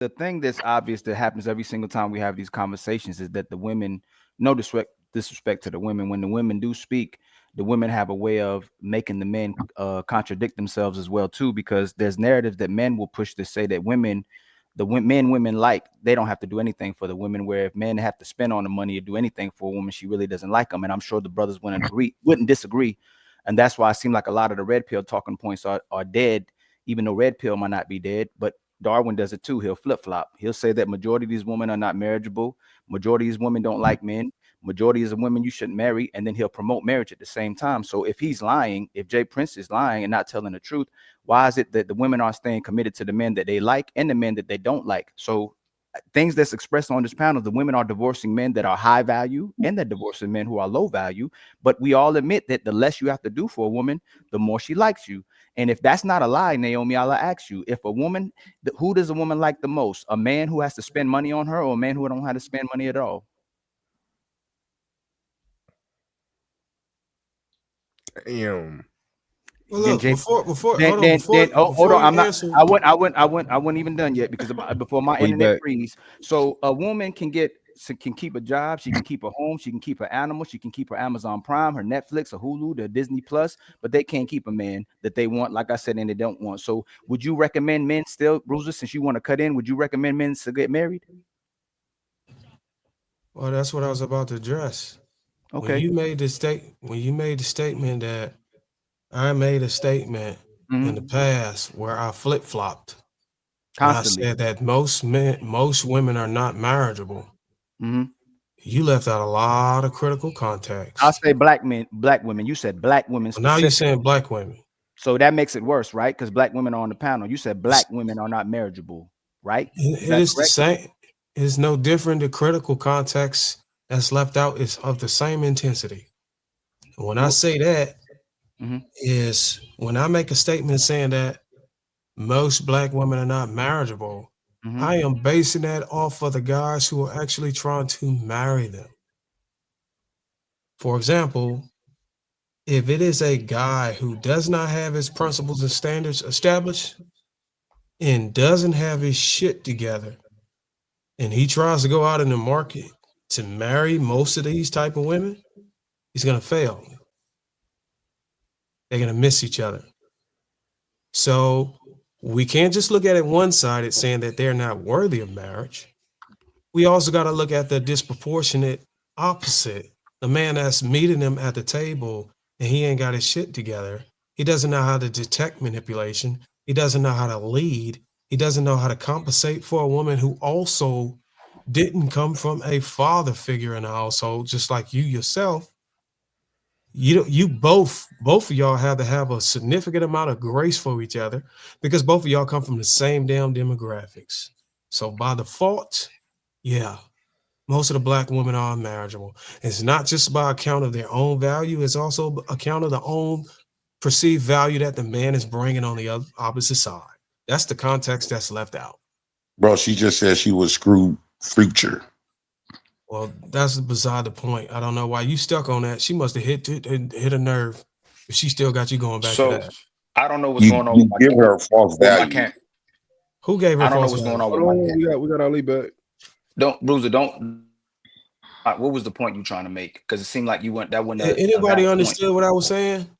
the thing that's obvious that happens every single time we have these conversations is that the women, no disrespect to the women, when the women do speak, the women have a way of making the men contradict themselves as well too, because there's narratives that men will push to say that women, women like, they don't have to do anything for the women, where if men have to spend on the money or do anything for a woman, she really doesn't like them. And I'm sure the brothers wouldn't disagree. And that's why it seemed like a lot of the red pill talking points are dead, even though red pill might not be dead. But Darwin does it too. He'll flip flop. He'll say that majority of these women are not marriageable. Majority of these women don't like men. Majority of the women you shouldn't marry. And then he'll promote marriage at the same time. So if he's lying, if Jay Prince is lying and not telling the truth, why is it that the women are staying committed to the men that they like and the men that they don't like? So things that's expressed on this panel, the women are divorcing men that are high value and they're divorcing men who are low value. But we all admit that the less you have to do for a woman, the more she likes you. And if that's not a lie, Naomi, I'll ask you, if a woman, who does a woman like the most? A man who has to spend money on her, or a man who don't have to spend money at all? Damn. Well, look, Hold on. you answer. I wasn't even done yet, because before my internet freeze. So a woman can keep a job, she can keep a home, she can keep her animal, she can keep her Amazon Prime, her Netflix, her Hulu, their Disney Plus, but they can't keep a man that they want, like I said, and they don't want. So would you recommend men still, Bruiser, since you want to cut in, would you recommend men to get married? Well, that's what I was about to address. Okay. When you made the statement that I made a statement in the past where I flip-flopped. Constantly. And I said that most women are not marriageable. You left out a lot of critical context. I'll say black women. You said black women. Well, now you're saying black women. So that makes it worse, right? Because black women are on the panel. You said black women are not marriageable, right? It is the same. It's no different. The critical context that's left out is of the same intensity. When I say that, is when I make a statement saying that most black women are not marriageable, I am basing that off of the guys who are actually trying to marry them. For example, if it is a guy who does not have his principles and standards established and doesn't have his shit together, and he tries to go out in the market to marry most of these type of women, he's going to fail. They're going to miss each other. So we can't just look at it one-sided saying that they're not worthy of marriage. We also got to look at the disproportionate opposite. The man that's meeting them at the table and he ain't got his shit together. He doesn't know how to detect manipulation. He doesn't know how to lead. He doesn't know how to compensate for a woman who also didn't come from a father figure in the household, just like you yourself. You both of y'all have to have a significant amount of grace for each other because both of y'all come from the same damn demographics. So by default, yeah, most of the black women are unmarriageable. It's not just by account of their own value. It's also account of the own perceived value that the man is bringing on the opposite side. That's the context that's left out. Bro, she just said she was screwed future. Well, that's beside the point. I don't know why you stuck on that. She must have hit a nerve. If she still got you going back to that. I don't know what's going on. You give her false value. Who gave her? I don't know what's going on with my camp. We got Ali back. Bruiser, don't. What was the point you trying to make? Because it seemed like you went that one. Anybody understood what I was saying?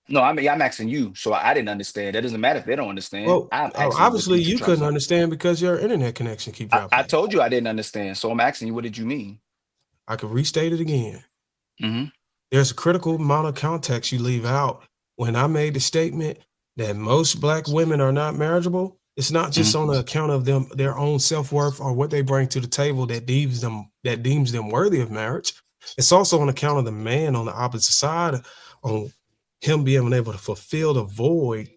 No, I mean I'm asking you, so I didn't understand. That doesn't matter if they don't understand. Well, obviously you couldn't understand because your internet connection keep dropping. I told you I didn't understand, so I'm asking you, what did you mean? I could restate it again. There's a critical amount of context you leave out. When I made the statement that most black women are not marriageable, it's not just on the account of their own self-worth or what they bring to the table that deems them worthy of marriage. It's also on account of the man on the opposite side, on him being able to fulfill the void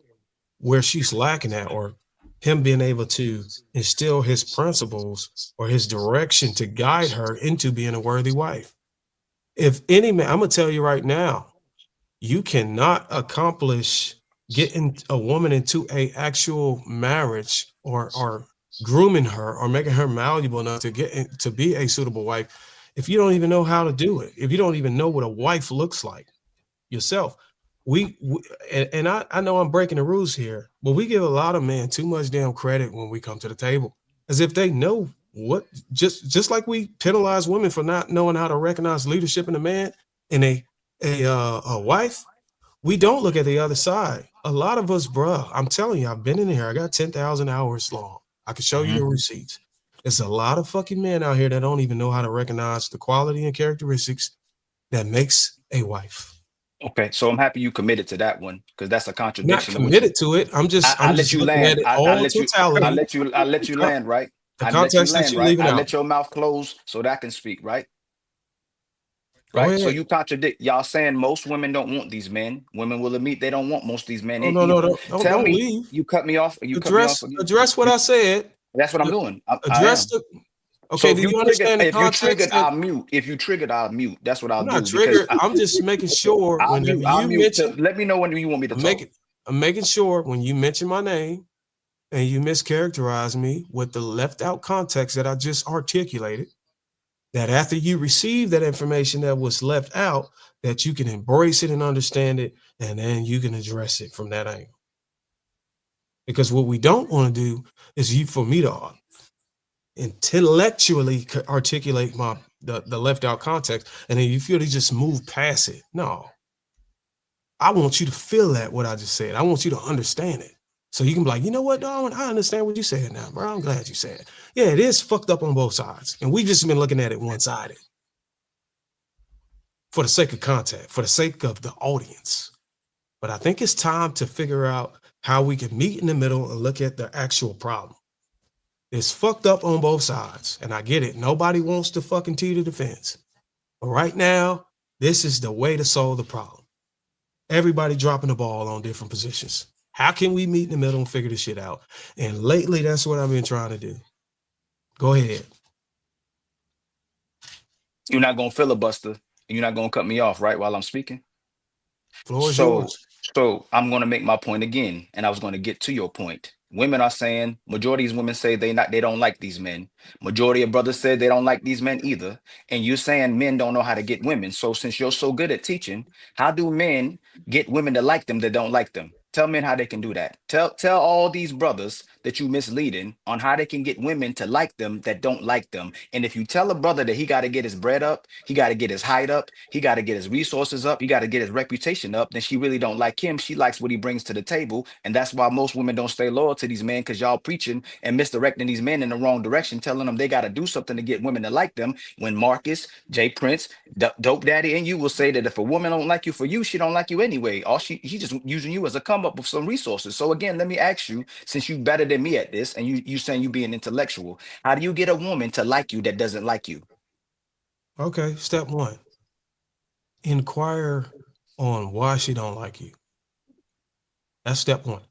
where she's lacking at, or him being able to instill his principles or his direction to guide her into being a worthy wife. If any man, I'm gonna tell you right now, you cannot accomplish getting a woman into a actual marriage or grooming her or making her malleable enough to be a suitable wife if you don't even know how to do it, if you don't even know what a wife looks like yourself. I know I'm breaking the rules here, but we give a lot of men too much damn credit when we come to the table. as if they know what, just like we penalize women for not knowing how to recognize leadership in a man and a wife. We don't look at the other side. A lot of us, bruh, I'm telling you, I've been in here. I got 10,000 hours long. I can show you the receipts. There's a lot of fucking men out here that don't even know how to recognize the quality and characteristics that makes a wife. Okay, so I'm happy you committed to that one because that's a Not contradiction. committed to it. I'm just you looking land. at it all totality. I let you land, right? The I let you context that land, you're right? leaving I out. let your mouth close so that I can speak, right? Go Right. ahead. So you contradict. Y'all saying most women don't want these men. Women will admit they don't want most of these men. Oh, no, Tell don't me, leave. you cut me off. You cut me off again. Address what I said. That's what I'm doing. I Address am. the. So Okay, do you understand the if you context? triggered, I'll mute. If you triggered, I'll mute. That's what I'll I'm not do because triggered. I'm just making sure I'll whenever mute. I'll you mute. mention, Let me know when you want me to talk. I'm making sure when you mention my name and you mischaracterize me with the left out context that I just articulated, that after you receive that information that was left out, that you can embrace it and understand it, and then you can address it from that angle. Because what we don't want to do is for me to intellectually articulate the left out context, and then you feel to just move past it. No, I want you to feel that what I just said. I want you to understand it. So you can be like, you know what, Darwin, I understand what you said now, bro. I'm glad you said it. Yeah, it is fucked up on both sides. And we've just been looking at it one-sided. For the sake of content, for the sake of the audience. But I think it's time to figure out how we can meet in the middle and look at the actual problem. It's fucked up on both sides. And I get it. Nobody wants to fucking teeter the fence. But right now, this is the way to solve the problem. Everybody dropping the ball on different positions. How can we meet in the middle and figure this shit out? And lately, that's what I've been trying to do. Go ahead. You're not gonna filibuster. And you're not gonna cut me off, right, while I'm speaking. Floor is yours. So I'm going to make my point again, and I was going to get to your point. Women are saying, majority of women say they don't like these men. Majority of brothers said they don't like these men either. And you're saying men don't know how to get women. So since you're so good at teaching, how do men get women to like them that don't like them? Tell men how they can do that. Tell all these brothers that you misleading on how they can get women to like them that don't like them. And if you tell a brother that he got to get his bread up, he got to get his height up, he got to get his resources up, he got to get his reputation up, then she really don't like him. She likes what he brings to the table. And that's why most women don't stay loyal to these men, because y'all preaching and misdirecting these men in the wrong direction, telling them they got to do something to get women to like them. When Marcus, Jay Prince, Dope Daddy, and you will say that if a woman don't like you for you, she don't like you anyway. He just using you as a come up with some resources. So again, let me ask you, since you better than me at this, and you saying you being intellectual, how do you get a woman to like you that doesn't like you? Okay, step one. Inquire on why she don't like you. That's step one.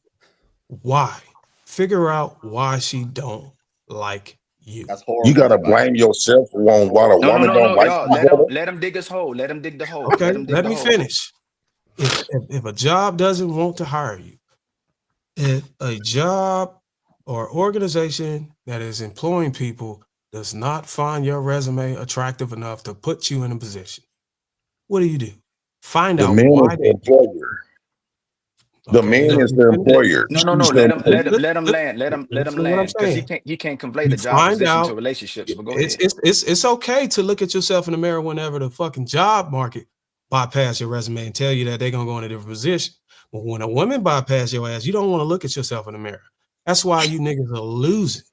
Why? Figure out why she don't like you. That's horrible. You gotta blame yourself on why the woman don't like y'all. you. Let him dig his hole. Let him dig the hole. Okay, let me hole. finish. If a job doesn't want to hire you, if a job or organization that is employing people does not find your resume attractive enough to put you in a position, what do? Find The out man why is the they. employer. The Okay, man let is me the finish. employer. No. She's Let the him employee. land. Let him Listen to what I'm land, because saying. he can't conflate You the job find position out. to relationships. But go ahead. It's okay to look at yourself in the mirror whenever the fucking job market bypass your resume and tell you that they're gonna go in a different position. But when a woman bypass your ass, you don't want to look at yourself in the mirror. That's why you niggas are losing.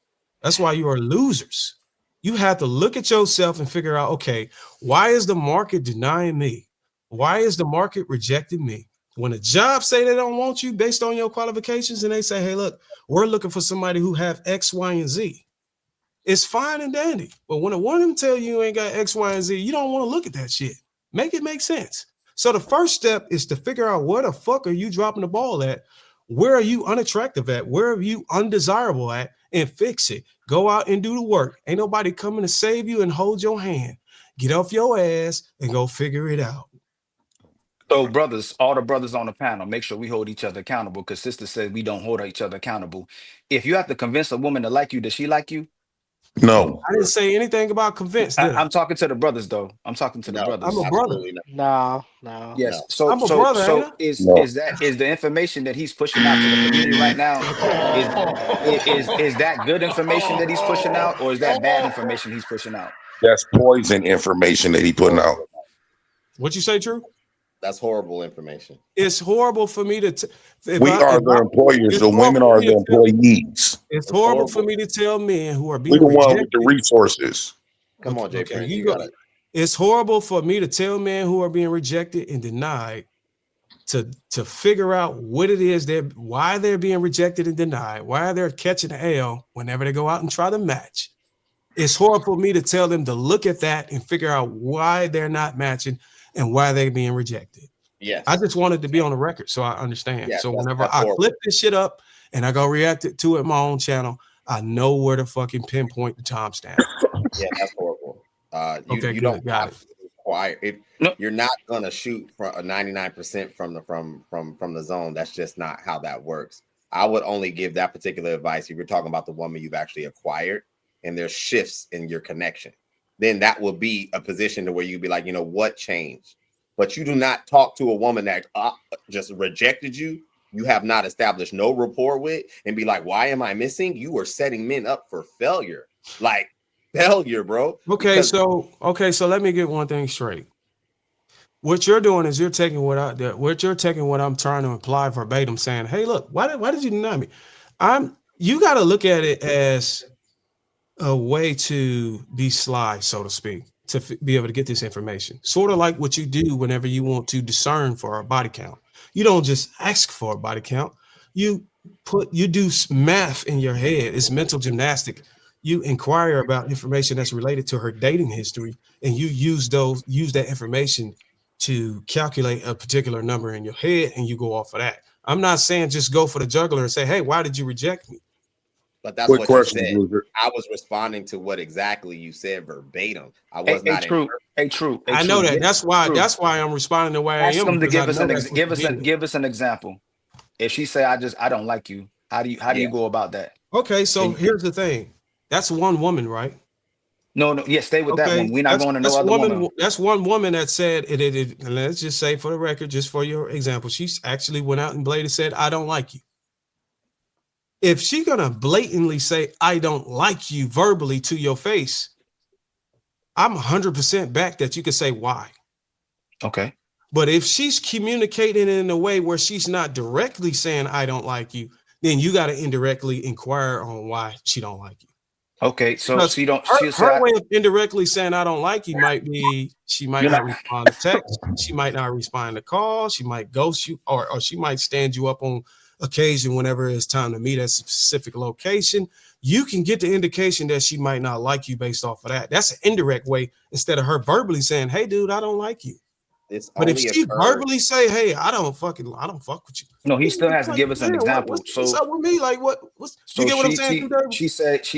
That's why you are losers. You have to look at yourself and figure out, okay, why is the market denying me? Why is the market rejecting me? When a job say they don't want you based on your qualifications, and they say, hey, look, we're looking for somebody who have X, Y, and Z. It's fine and dandy. But when a woman tell you ain't got X, Y, and Z, you don't want to look at that shit. Make it make sense. So the first step is to figure out where the fuck are you dropping the ball at? Where are you unattractive at? Where are you undesirable at? And fix it. Go out and do the work. Ain't nobody coming to save you and hold your hand. Get off your ass and go figure it out. So, brothers, all the brothers on the panel, make sure we hold each other accountable, because sister said we don't hold each other accountable. If you have to convince a woman to like you, does she like you? No. I didn't say anything about convinced. Did I? I'm talking to the brothers though. I'm talking to the brothers. I'm a brother. Absolutely not. No. Yes. No. So I'm a brother, ain't I? is No. is the information that he's pushing out to the community right now is that good information that he's pushing out, or is that bad information he's pushing out? That's poison information that he putting out. What you say, True? That's horrible information. It's horrible for me to. We are the employers, so women are the employees. It's horrible for me to tell men who are We being the one with rejected. the resources. Come on, Jay Okay, Prince, you you go. got it. It's horrible for me to tell men who are being rejected and denied to figure out what it is why they're being rejected and denied, why they're catching the L whenever they go out and try to match. It's horrible for me to tell them to look at that and figure out why they're not matching and why they're being rejected. Yes. I just wanted to be on the record so I understand. Yeah, so that's whenever I horrible. clip this shit up and I go react to it on my own channel, I know where to fucking pinpoint the timestamp. Yeah, that's horrible. You Okay, don't good, got have to require if you're not gonna shoot for a 99% from the zone. That's just not how that works. I would only give that particular advice if you're talking about the woman you've actually acquired and there's shifts in your connection. Then that will be a position to where you'd be like, you know, what changed? But you do not talk to a woman that just rejected you. You have not established no rapport with, and be like, why am I missing? You are setting men up for failure. Like failure, bro. Okay, so let me get one thing straight. What you're doing is you're taking what I'm trying to imply verbatim, saying, "Hey, look, why did you deny me?" You got to look at it as a way to be sly, so to speak, to be able to get this information. Sort of like what you do whenever you want to discern for a body count. You don't just ask for a body count. You do math in your head. It's mental gymnastic. You inquire about information that's related to her dating history, and you use that information to calculate a particular number in your head, and you go off of that. I'm not saying just go for the jugular and say, "Hey, why did you reject me?" But that's Quick what question, you said. Loser. I was responding to what exactly you said verbatim. I was not true. True. I know that. That's why I'm responding the way I Ask am. them to because give us an example. If she say I don't like you, how do you go about that? Okay, so here's the thing. That's one woman, right? No, stay with that one. We're not going to no other woman. That's one woman that said it. And let's just say, for the record, just for your example, she's actually went out and blatantly said, "I don't like you." If she's gonna blatantly say, "I don't like you" verbally to your face, I'm 100% back that you could say why. Okay. But if she's communicating in a way where she's not directly saying, "I don't like you," then you got to indirectly inquire on why she don't like you. Okay, so Because she don't. Her way of indirectly saying "I don't like you" might be she might not respond to text, she might not respond to calls, she might ghost you, or she might stand you up on occasion whenever it's time to meet at a specific location. You can get the indication that she might not like you based off of that. That's an indirect way instead of her verbally saying, "Hey, dude, I don't like you." But if she verbally say, "Hey, I don't fuck with you," no, he still has to give us an example. What's up with me? Like, you get what I'm saying? She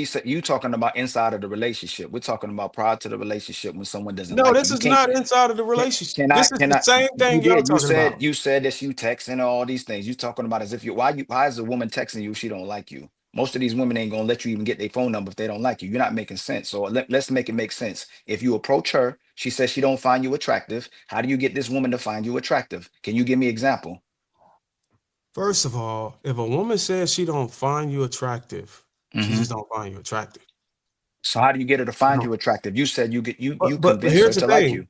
said you talking about inside of the relationship. We're talking about prior to the relationship when someone doesn't. No, like this you. is not inside of the relationship. This is the same thing you y'all talking about. You said that you texting all these things. You talking about as if why is a woman texting you if she don't like you? Most of these women ain't gonna let you even get their phone number if they don't like you. You're not making sense. So let's make it make sense. If you approach her, she says she don't find you attractive. How do you get this woman to find you attractive? Can you give me an example? First of all, if a woman says she don't find you attractive, she just don't find you attractive. So how do you get her to find you attractive? You said you But convince here's her the to like thing. you.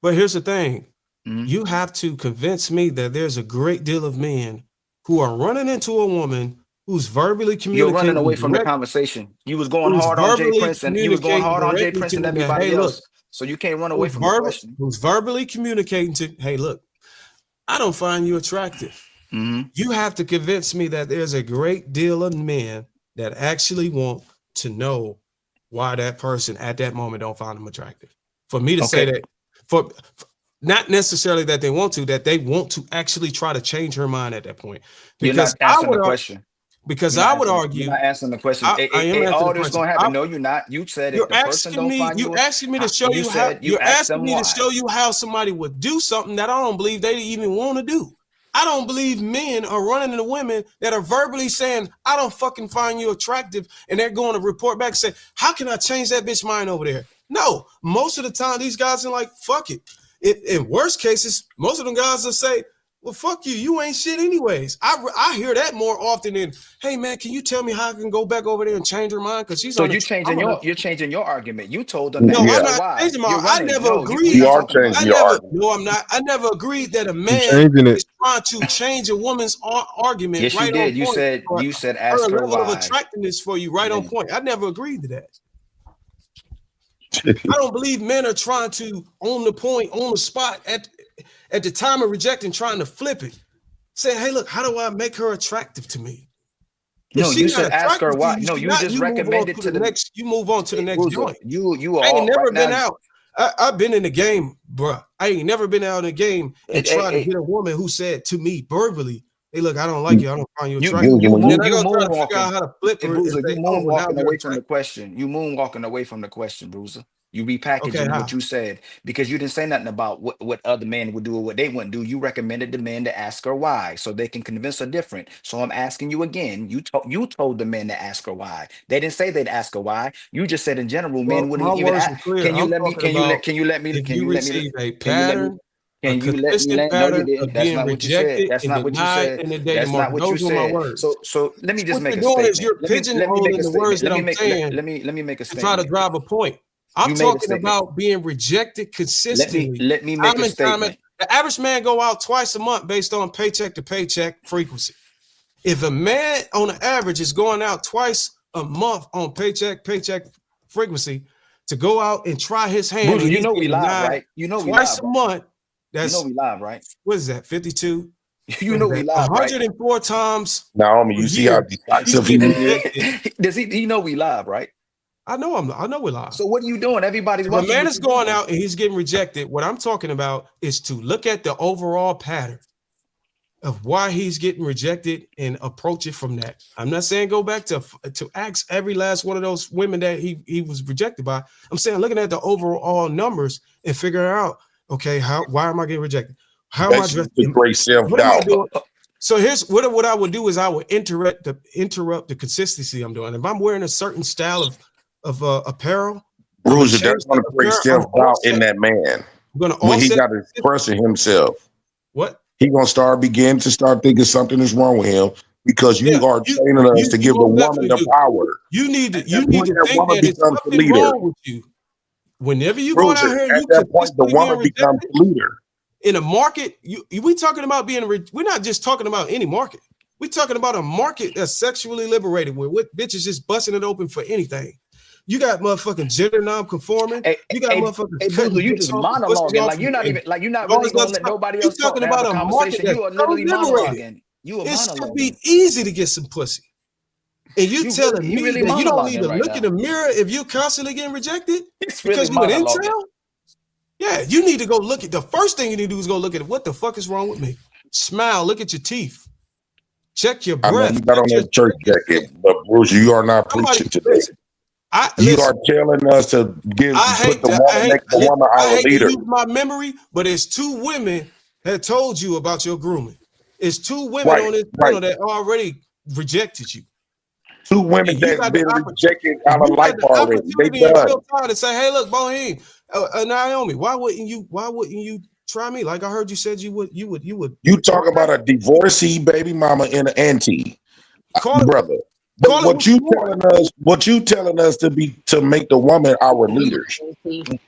But here's the thing. Mhm. You have to convince me that there's a great deal of men who are running into a woman who's verbally communicating. You're running away from the conversation. You was going hard on Jay Prince and everybody else. So you can't run away from the question. Who's verbally communicating to, "Hey, look, I don't find you attractive." Mhm. You have to convince me that there's a great deal of men that actually want to know why that person at that moment don't find them attractive. For me to say that, for not necessarily that they want to actually try to change her mind at that point. You're not answering the question. Because I would argue, you're not answering the question. I am answering All the this question. gonna happen. No, you're not. You said if the person don't find you, you're asking me to show you how somebody would do something that I don't believe they even want to do. I don't believe men are running into women that are verbally saying, I don't fucking find you attractive. And they're going to report back and say, how can I change that bitch mind over there? No, most of the time, these guys are like, fuck it. In worst cases, most of them guys will say, well, fuck you. You ain't shit anyways. I hear that more often than, hey, man, can you tell me how I can go back over there and change her mind? Because she's So on you're changing your argument. You told them to No, ask I'm her not why. changing my. You're I running. never No, agreed. You are changing your argument. No, I'm not. I never agreed that a man changing it. is trying to change a woman's argument. Yes, you right did. on You point, said or ask her her level of why. attractiveness for you right on point. I never agreed to that. Yeah. I don't believe men are trying to on the point, on the spot, at the time of rejecting, trying to flip it. Say, hey, look, how do I make her attractive to me? If No, she you not said ask her attractive to why. you, No, she you not. just You move on recommended to to the the next. You move on to the next Bruiser. joint. You I ain't are never right been now. out. I've been in the game, bruh. I ain't never been out in the game and tried to Hey, get a woman who said to me verbally, hey, look, I don't like you. I don't find you you attractive. you And then moon I you go try to figure out moonwalking. how to flip Hey, her and Bruiser, you say, oh, well, now moonwalking you're away from the attractive. question. You moonwalking away from the question, Bruiser. You Okay, repackaging what how? you said because you didn't say nothing about what other men would do or what they wouldn't do. You recommended the men to ask her why, so they can convince her different. So I'm asking you again. You told the men to ask her why. They didn't say they'd ask her why. You just said in general, men Well, wouldn't my even words ask. were clear. Can you I'm let me? talking Can you let? about Can you let me? if Can you you let me? receive a Can you let me? pattern, a Can you let me? consistent No, you pattern didn't. of That's being not what you said. rejected That's and not what you denied said. in the dating That's not market, what you those are my said. words. So let me just What make you're a doing is statement. you're Let me make pigeonholing a the words statement. that I'm saying Let me make a and try to statement. drive a point. I'm You made a talking statement. about being rejected consistently. Let me make Time a and time. statement. The average man go out twice a month based on paycheck to paycheck frequency. If a man on the average is going out twice a month on paycheck frequency to go out and try his hand Bruiser, and you he's know we getting live, denied right? You know we twice live, a right? month, You know that's we live, right? what is that? 52? You What know is we that? live, right? 104 times Naomi, a you see how year. He's decisive he getting is? rejected. Does he know we live, right? I know we're live. So what are you doing? Everybody's If a watching man what is you're going doing. out and he's getting rejected, what I'm talking about is to look at the overall pattern of why he's getting rejected and approach it from that. I'm not saying go back to ask every last one of those women that he was rejected by. I'm saying looking at the overall numbers and figuring out, okay, why am I getting rejected? How am I Basically, dressed? to create What am I self-doubt. doing? So here's what I would do is I would interrupt the consistency I'm doing. If I'm wearing a certain style of apparel, I'm gonna Bruiser, change that's going that to create apparel. I'm self-doubt in offset. that man. I'm gonna When he offset. got to expressing himself, What? he going to begin to start thinking something is wrong with him because Yeah, you are training us to you give the most woman definitely the do. power. You need At to that point, that think woman that it's becomes the something leader. wrong with you. Whenever you going out Bruiser, here and at you that point, the consistently being woman becomes rejected the leader. in a market, we talking about we're not just talking about any market. We're talking about a market that's sexually liberated where bitches just busting it open for anything. You got motherfucking gender non-conforming. You got motherfuckers cutting Bruiser, you dicks just off and pussies monologuing. off Like you're not and all really this other gonna let stuff. nobody You else talk talking to have about a a market conversation. that's You are so literally liberated. monologuing. You are It should monologuing. be easy to get some pussy. And you telling He me really that you don't need monologuing to right look in the now. mirror if you constantly getting rejected He's really because you an monologuing. incel? Yeah, you need to go look at the first thing you need to do is go look at it. What the fuck is wrong with me? Smile, look at your teeth, check your I know breath, you got check on your, that church check your jacket, but Bruiser, you are not somebody preaching today. listen. You are telling us to make the woman I our hate to leader. use my memory, but it's two women that told you about your grooming. It's two women Right, on this right. channel that already rejected you. Two women And you that's got the been opportunity. rejected out of You life got the already. They opportunity in done. real time to say, "Hey, look, Boheen, Naomi, why wouldn't you try me? Like I heard you said you would. You talk about a divorcee baby mama and an auntie, Call it brother. But what what you you want. telling us to make the woman our leaders.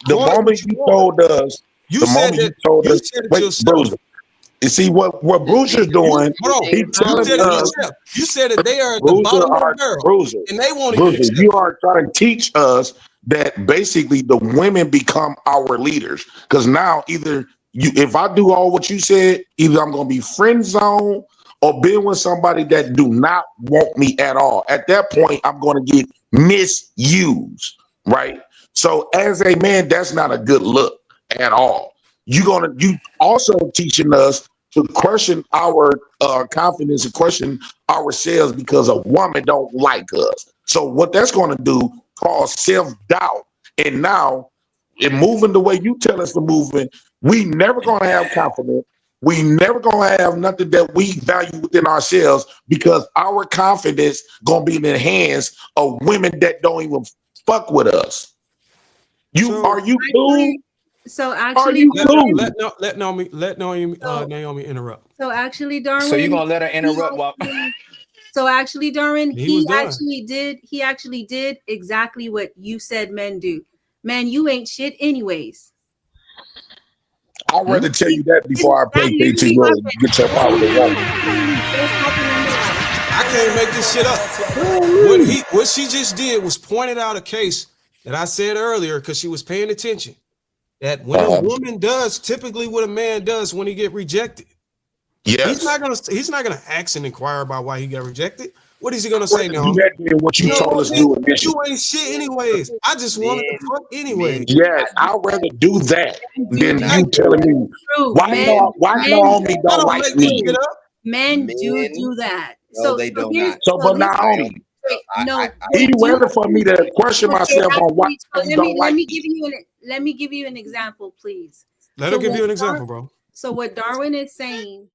The Call it what moment you you want. told us, You said that. You said it wait, yourself. Bruiser. You see what Bruiser's doing? Hold on. He You telling said it us, yourself. You said that they are at the Bruiser, bottom of the barrel, Bruiser, and they won't even Bruiser, accept you it. are trying to teach us that basically the women become our leaders. Because now either if I do all what you said, either I'm gonna be friend zone or being with somebody that do not want me at all. At that point, I'm gonna get misused, right? So as a man, that's not a good look at all. You also teaching us to question our confidence and question ourselves because a woman don't like us. So what that's going to do cause self-doubt. And now in moving the way you tell us to move in, we never going to have confidence. we never gonna have nothing that we value within ourselves because our confidence gonna be in the hands of women that don't even fuck with us. Are you cool? So Are actually, you cool? Let Naomi interrupt. so actually, Darwin. So you're gonna let her interrupt while So actually, Darwin, He was done. he actually did exactly what you said men do. Man, you ain't shit anyways. I'd rather tell you that before I placate to you and get your power to woman. I can't make this shit up. What she just did was pointed out a case that I said earlier because she was paying attention. That when a woman does typically what a man does when he get rejected, he's not gonna ask and inquire about why he got rejected. What is he gonna say now? What you told us to do initially. You ain't shit anyways. I just wanted to fuck anyway. Yes, I'd rather do that than you telling me why Naomi don't like me. Men do that. No, they do not. So, but Naomi, he rather for me to question myself on why you don't like me. Let me give you an example, please. Let her give you an example, bro. So what Darwin is saying